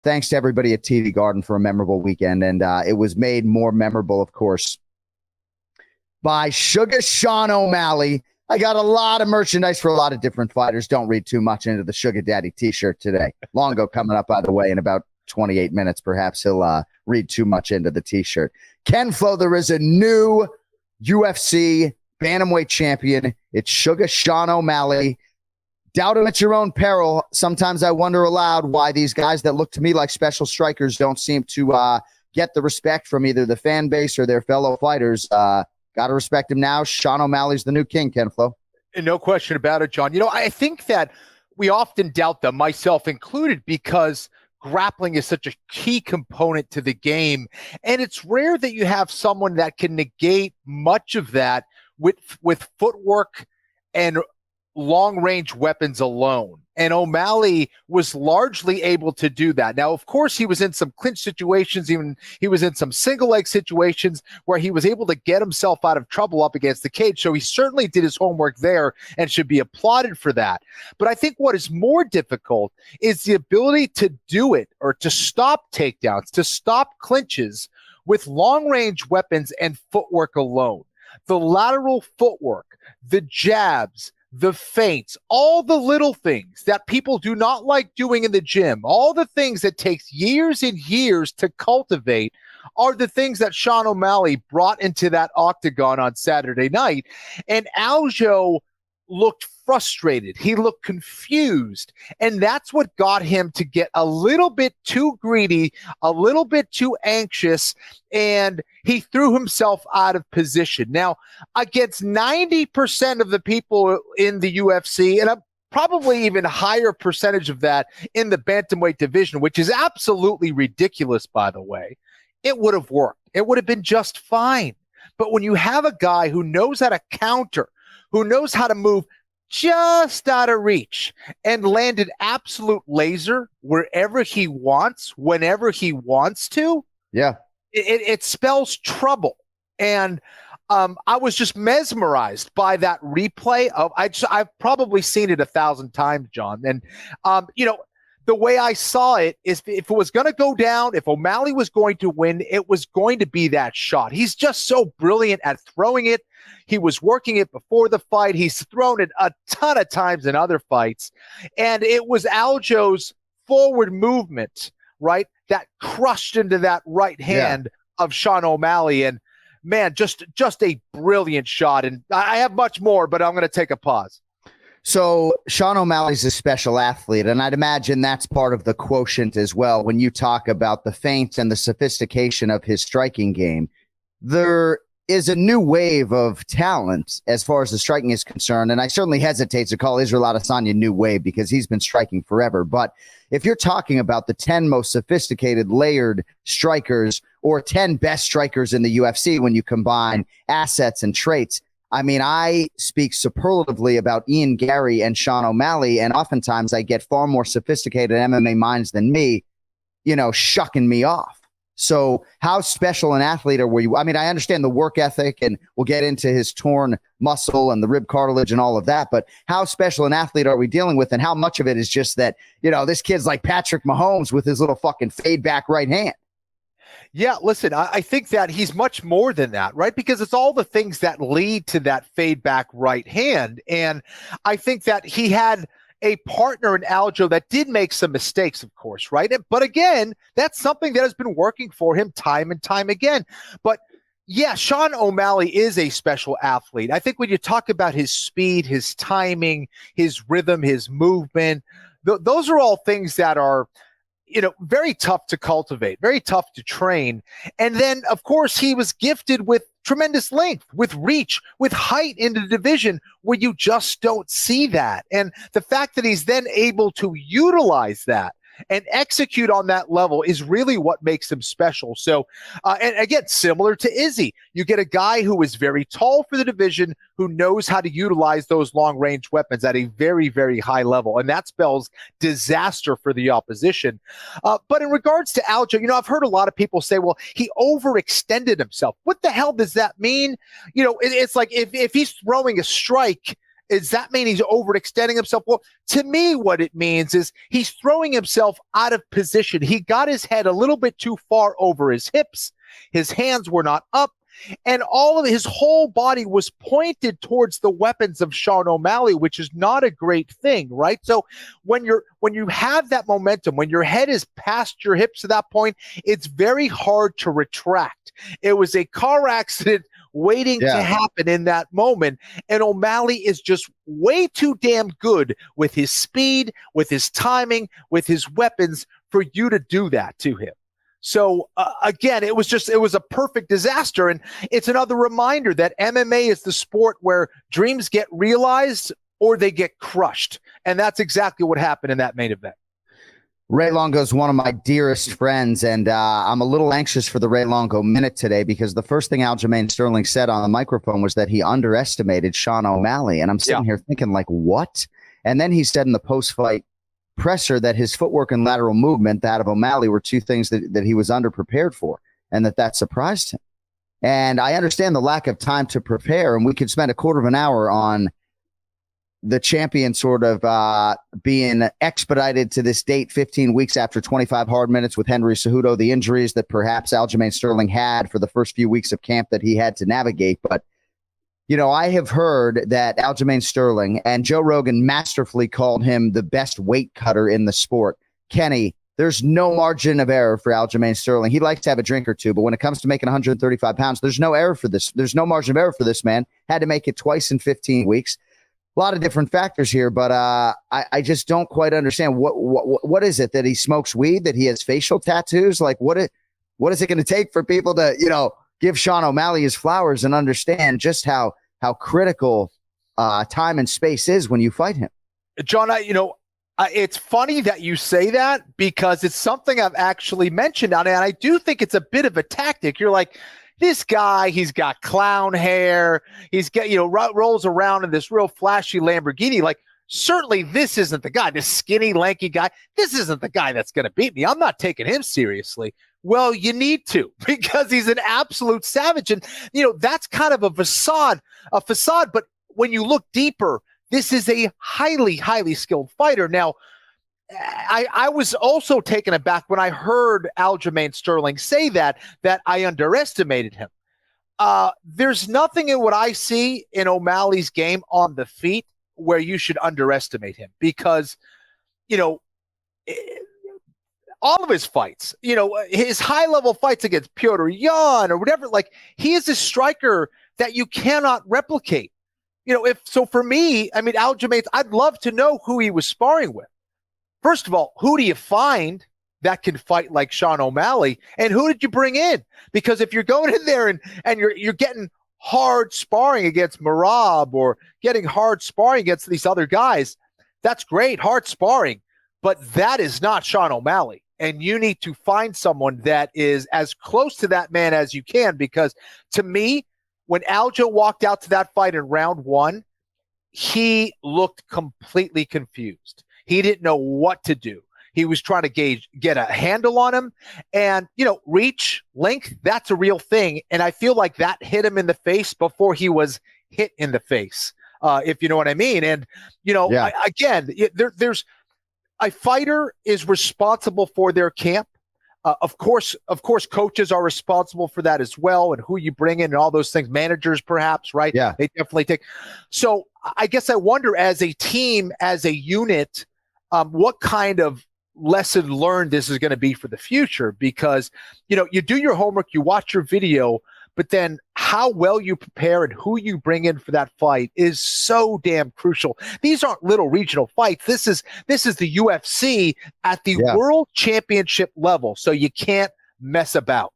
thanks to everybody at TV Garden for a memorable weekend. And it was made more memorable, of course, by Sugar Sean O'Malley. I got a lot of merchandise for a lot of different fighters. Don't read too much into the Sugar Daddy t-shirt today. Longo coming up, by the way, in about 28 minutes. Perhaps he'll read too much into the t-shirt. Ken Flo, there is a new UFC bantamweight champion. It's Sugar Sean O'Malley. Doubt him at your own peril. Sometimes I wonder aloud why these guys that look to me like special strikers don't seem to get the respect from either the fan base or their fellow fighters. Got to respect him now. Sean O'Malley's the new king, Ken Flo. No question about it, John. I think that we often doubt them, myself included, because grappling is such a key component to the game. And it's rare that you have someone that can negate much of that with footwork and long-range weapons alone. And O'Malley was largely able to do that. Now, of course, he was in some clinch situations, even he was in some single leg situations where he was able to get himself out of trouble up against the cage. So he certainly did his homework there and should be applauded for that. But I think what is more difficult is the ability to do it, or to stop takedowns, to stop clinches with long-range weapons and footwork alone. The lateral footwork, the jabs, the feints, all the little things that people do not like doing in the gym, all the things that takes years and years to cultivate, are the things that Sean O'Malley brought into that octagon on Saturday night. And Aljo looked frustrated. He looked confused. And that's what got him to get a little bit too greedy, a little bit too anxious, and he threw himself out of position. Now, against 90% of the people in the UFC, and a probably even higher percentage of that in the bantamweight division, which is absolutely ridiculous, by the way, it would have worked. It would have been just fine. But when you have a guy who knows how to counter, who knows how to move just out of reach and land an absolute laser wherever he wants, whenever he wants to, it spells trouble. And I was just mesmerized by that replay of I've probably seen it 1,000 times, John. And the way I saw it is, if it was going to go down, if O'Malley was going to win, it was going to be that shot. He's just so brilliant at throwing it. He was working it before the fight. He's thrown it a ton of times in other fights. And it was Aljo's forward movement, right, that crushed into that right hand of Sean O'Malley. And man, just a brilliant shot. And I have much more, but I'm going to take a pause. So Sean O'Malley's a special athlete, and I'd imagine that's part of the quotient as well. When you talk about the feints and the sophistication of his striking game, there is a new wave of talent as far as the striking is concerned. And I certainly hesitate to call Israel Adesanya new wave, because he's been striking forever. But if you're talking about the 10 most sophisticated layered strikers, or 10 best strikers in the UFC, when you combine assets and traits, I mean, I speak superlatively about Ian Gary and Sean O'Malley, and oftentimes I get far more sophisticated MMA minds than me, shucking me off. So how special an athlete are you? I mean, I understand the work ethic, and we'll get into his torn muscle and the rib cartilage and all of that, but how special an athlete are we dealing with, and how much of it is just that, this kid's like Patrick Mahomes with his little fucking fade back right hand? Yeah, listen, I think that he's much more than that, right? Because it's all the things that lead to that fade back right hand. And I think that he had a partner in Aljo that did make some mistakes, of course, right? But again, that's something that has been working for him time and time again. But yeah, Sean O'Malley is a special athlete. I think when you talk about his speed, his timing, his rhythm, his movement, those are all things that are very tough to cultivate, very tough to train. And then, of course, he was gifted with tremendous length, with reach, with height in the division where you just don't see that. And the fact that he's then able to utilize that and execute on that level is really what makes him special. So, and again, similar to Izzy, you get a guy who is very tall for the division, who knows how to utilize those long-range weapons at a very, very high level, and that spells disaster for the opposition. But in regards to Aljo, I've heard a lot of people say, well, he overextended himself. What the hell does that mean? It's like if he's throwing a strike Does that mean he's overextending himself? Well, to me, what it means is he's throwing himself out of position. He got his head a little bit too far over his hips. His hands were not up. And all of his whole body was pointed towards the weapons of Sean O'Malley, which is not a great thing, right? So when you have that momentum, when your head is past your hips at that point, it's very hard to retract. It was a car accident waiting to happen in that moment. And O'Malley is just way too damn good with his speed, with his timing, with his weapons for you to do that to him. So again, it was a perfect disaster. And it's another reminder that MMA is the sport where dreams get realized or they get crushed. And that's exactly what happened in that main event. Ray Longo is one of my dearest friends, and I'm a little anxious for the Ray Longo minute today because the first thing Aljamain Sterling said on the microphone was that he underestimated Sean O'Malley. And I'm sitting here thinking, like, what? And then he said in the post-fight presser that his footwork and lateral movement, that of O'Malley, were two things that he was underprepared for, and that surprised him. And I understand the lack of time to prepare, and we could spend a quarter of an hour on the champion sort of being expedited to this date 15 weeks after 25 hard minutes with Henry Cejudo, the injuries that perhaps Aljamain Sterling had for the first few weeks of camp that he had to navigate. But you know, I have heard that Aljamain Sterling, and Joe Rogan masterfully called him the best weight cutter in the sport. Kenny, there's no margin of error for Aljamain Sterling. He likes to have a drink or two, but when it comes to making 135 pounds, there's no error for this. There's no margin of error for this man. Had to make it twice in 15 weeks. A lot of different factors here, but I just don't quite understand. What is it, that he smokes weed, that he has facial tattoos? Like, what is it going to take for people to, you know, give Sean O'Malley his flowers and understand just how critical time and space is when you fight him? John, it's funny that you say that because it's something I've actually mentioned on it. And I do think it's a bit of a tactic. You're like, this guy, he's got clown hair. He's got, rolls around in this real flashy Lamborghini. Like, certainly this isn't the guy, this skinny, lanky guy. This isn't the guy that's going to beat me. I'm not taking him seriously. Well, you need to, because he's an absolute savage. And, that's kind of a facade. But when you look deeper, this is a highly, highly skilled fighter. Now, I was also taken aback when I heard Aljamain Sterling say that I underestimated him. There's nothing in what I see in O'Malley's game on the feet where you should underestimate him, because, all of his fights, his high-level fights against Petr Yan or whatever, like, he is a striker that you cannot replicate. For me, Aljamain, I'd love to know who he was sparring with. First of all, who do you find that can fight like Sean O'Malley, and who did you bring in? Because if you're going in there and you're getting hard sparring against Merab or getting hard sparring against these other guys, that's great, hard sparring, but that is not Sean O'Malley. And you need to find someone that is as close to that man as you can, because to me, when Aljo walked out to that fight in round one, he looked completely confused. He didn't know what to do. He was trying to get a handle on him. And, reach, length, that's a real thing. And I feel like that hit him in the face before he was hit in the face, if you know what I mean. And, there's a fighter is responsible for their camp. Of course, coaches are responsible for that as well, and who you bring in and all those things. Managers, perhaps, right? Yeah. They definitely take. So I guess I wonder, as a team, as a unit, what kind of lesson learned this is going to be for the future, because, you do your homework, you watch your video, but then how well you prepare and who you bring in for that fight is so damn crucial. These aren't little regional fights. This is the UFC at the world championship level. So you can't mess about.